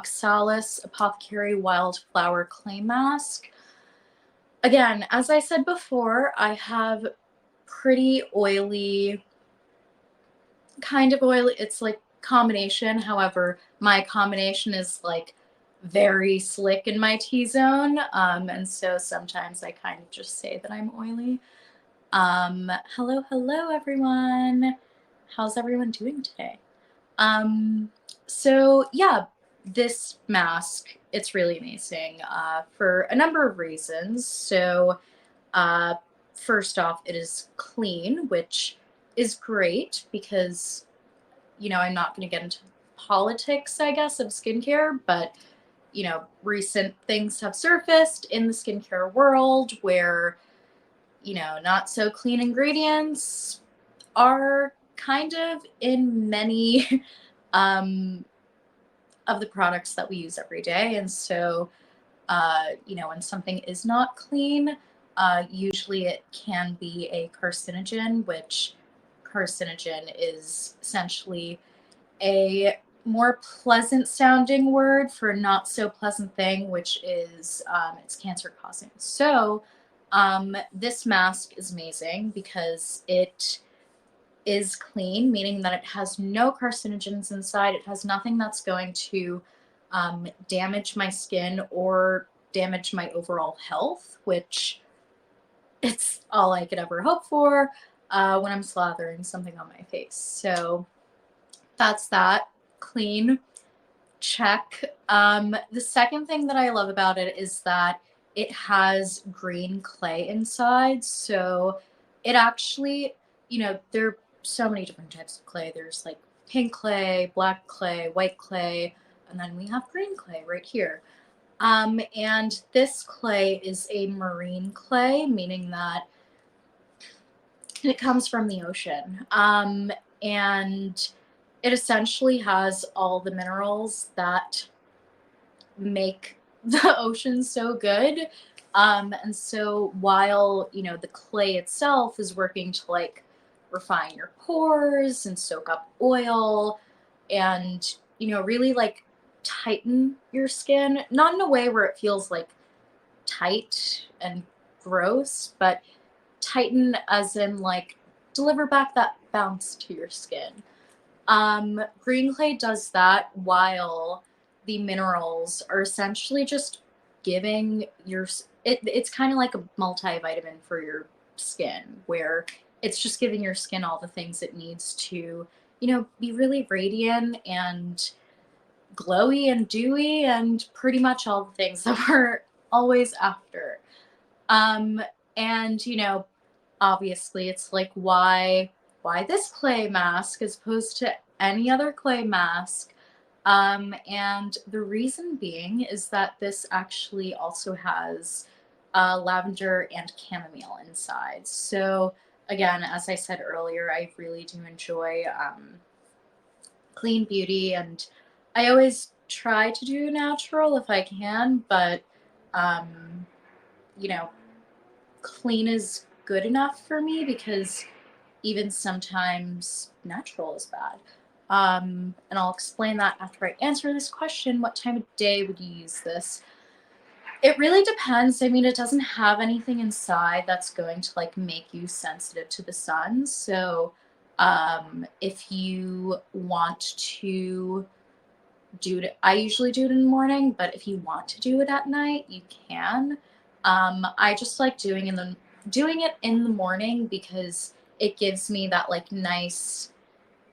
Oxalis Apothecary Wildflower Clay Mask. Again, as I said before, I have pretty oily, kind of oily, it's like combination. However, my combination is like very slick in my T-zone. And so sometimes I kind of just say that I'm oily. Hello everyone. How's everyone doing today? So yeah, this mask, it's really amazing for a number of reasons. So uh, first off, it is clean, which is great because, I'm not going to get into politics, I guess, of skincare, but, recent things have surfaced in the skincare world where, not so clean ingredients are kind of in many um, of the products that we use every day. And so, when something is not clean, usually it can be a carcinogen, which carcinogen is essentially a more pleasant sounding word for not so pleasant thing, which is it's cancer causing. So, this mask is amazing because it is clean, meaning that it has no carcinogens inside. It has nothing that's going to damage my skin or damage my overall health, which it's all I could ever hope for when I'm slathering something on my face. So that's that. Clean. Check. The second thing that I love about it is that it has green clay inside. So it actually, there are so many different types of clay. There's like pink clay, black clay, white clay, and then we have green clay right here. And this clay is a marine clay, meaning that it comes from the ocean. And it essentially has all the minerals that make the ocean so good. And so while, the clay itself is working to like refine your pores and soak up oil and, really like tighten your skin, not in a way where it feels like tight and gross, but tighten as in like deliver back that bounce to your skin. Green clay does that while the minerals are essentially just giving it's kind of like a multivitamin for your skin where it's just giving your skin all the things it needs to, be really radiant and glowy and dewy and pretty much all the things that we're always after. Um, and obviously it's like why this clay mask as opposed to any other clay mask? And the reason being is that this actually also has lavender and chamomile inside. So again, as I said earlier, I really do enjoy clean beauty, and I always try to do natural if I can, but um, you know, clean is good enough for me because even sometimes natural is bad. And I'll explain that after I answer this question. What time of day would you use this? It really depends. I mean, it doesn't have anything inside that's going to like make you sensitive to the sun. So if you want to do it, I usually do it in the morning, but if you want to do it at night, you can. I just like doing it in the morning because it gives me that like nice,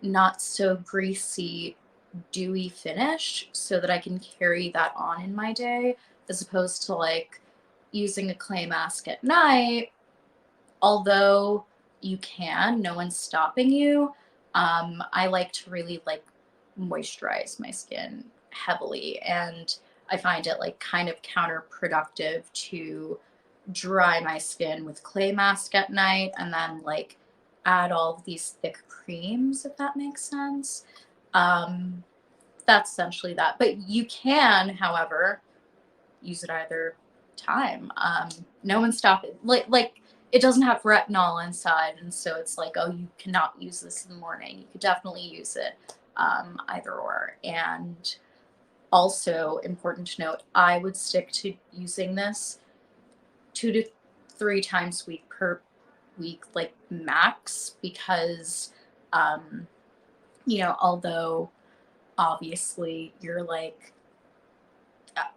not so greasy, dewy finish so that I can carry that on in my day as opposed to like using a clay mask at night. Although you can, no one's stopping you. I like to really like moisturize my skin heavily, and I find it like kind of counterproductive to dry my skin with clay mask at night and then like add all of these thick creams, if that makes sense. Um, that's essentially that. But you can, however, use it either time. No one's stopping. Like it doesn't have retinol inside, and so it's like, oh, you cannot use this in the morning. You could definitely use it either or. And Also important to note, I would stick to using this 2 to 3 times a week per week, like max, because, um, although obviously you're like,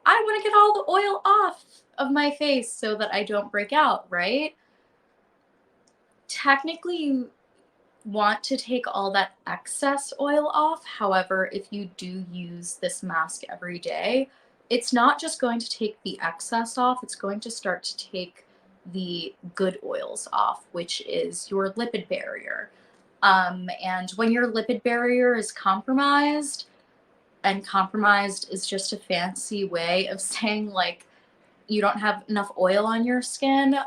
I want to get all the oil off of my face so that I don't break out, right? Technically, you want to take all that excess oil off. However, if you do use this mask every day, it's not just going to take the excess off, it's going to start to take the good oils off, which is your lipid barrier. And when your lipid barrier is compromised, and compromised is just a fancy way of saying like you don't have enough oil on your skin,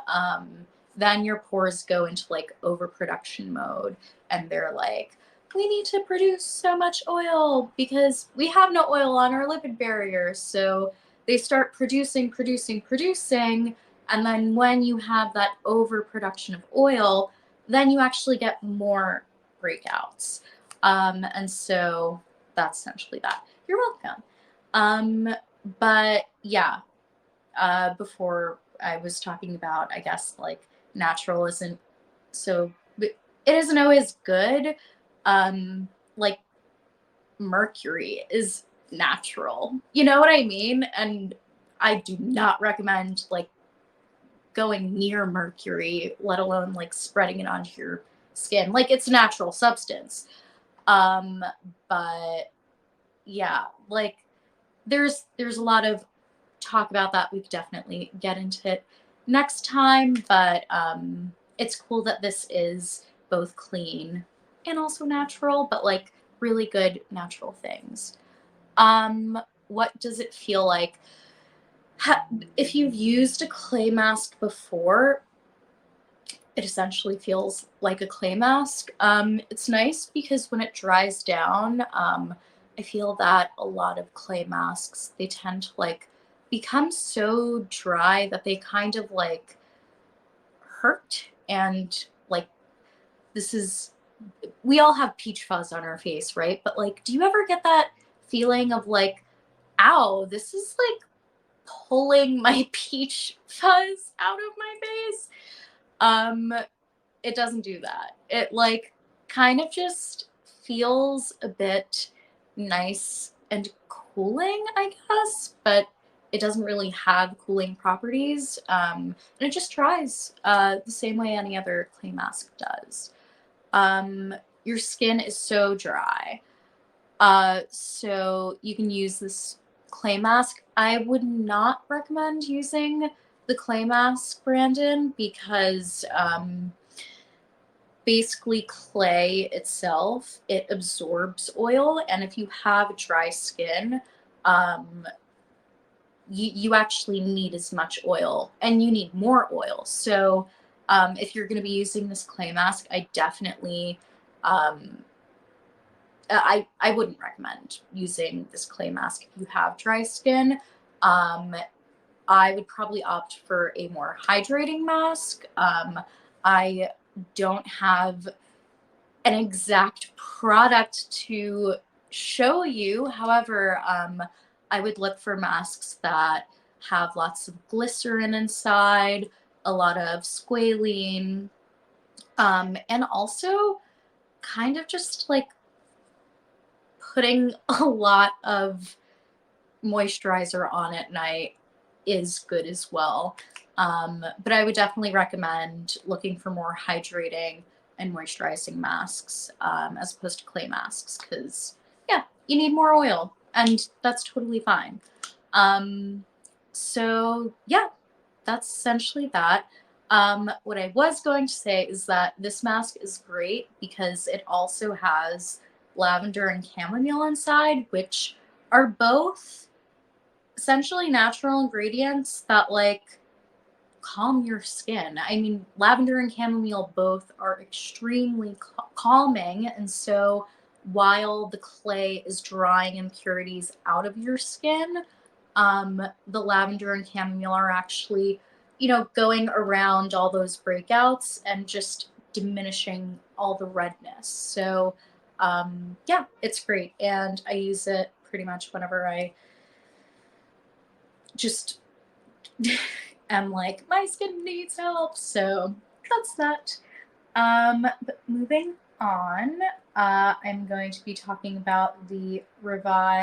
then your pores go into like overproduction mode and they're like, we need to produce so much oil because we have no oil on our lipid barrier. So they start producing. And then when you have that overproduction of oil, then you actually get more breakouts. And so that's essentially that. You're welcome. But yeah, before I was talking about, I guess, like natural isn't so, it isn't always good. Like mercury is natural. You know what I mean? And I do not recommend like going near mercury, let alone like spreading it onto your skin. Like it's a natural substance. Um, but yeah, like there's a lot of talk about that. We could definitely get into it next time, but it's cool that this is both clean and also natural, but like really good natural things. What does it feel like? If you've used a clay mask before, it essentially feels like a clay mask. It's nice because when it dries down, I feel that a lot of clay masks, they tend to like become so dry that they kind of like hurt. And like, this is, we all have peach fuzz on our face, right? But like, do you ever get that feeling of like, ow, this is like pulling my peach fuzz out of my face? Um, it doesn't do that. It like kind of just feels a bit nice and cooling, I guess, but it doesn't really have cooling properties. And it just dries the same way any other clay mask does. Your skin is so dry. So you can use this clay mask. I would not recommend using the clay mask, Brandon, because basically clay itself, it absorbs oil, and if you have dry skin, um, you actually need as much oil and you need more oil. So if you're going to be using this clay mask, I definitely um, I wouldn't recommend using this clay mask if you have dry skin. um, I would probably opt for a more hydrating mask. I don't have an exact product to show you. However, I would look for masks that have lots of glycerin inside, a lot of squalene, and also kind of just like putting a lot of moisturizer on at night is good as well. But I would definitely recommend looking for more hydrating and moisturizing masks as opposed to clay masks because, yeah, you need more oil and that's totally fine. So, yeah, that's essentially that. What I was going to say is that this mask is great because it also has lavender and chamomile inside, which are both essentially natural ingredients that like calm your skin. I mean, lavender and chamomile both are extremely calming, and so while the clay is drying impurities out of your skin, the lavender and chamomile are actually, going around all those breakouts and just diminishing all the redness. So, yeah, it's great, and I use it pretty much whenever I just am like, my skin needs help. So that's that. But moving on, I'm going to be talking about the revised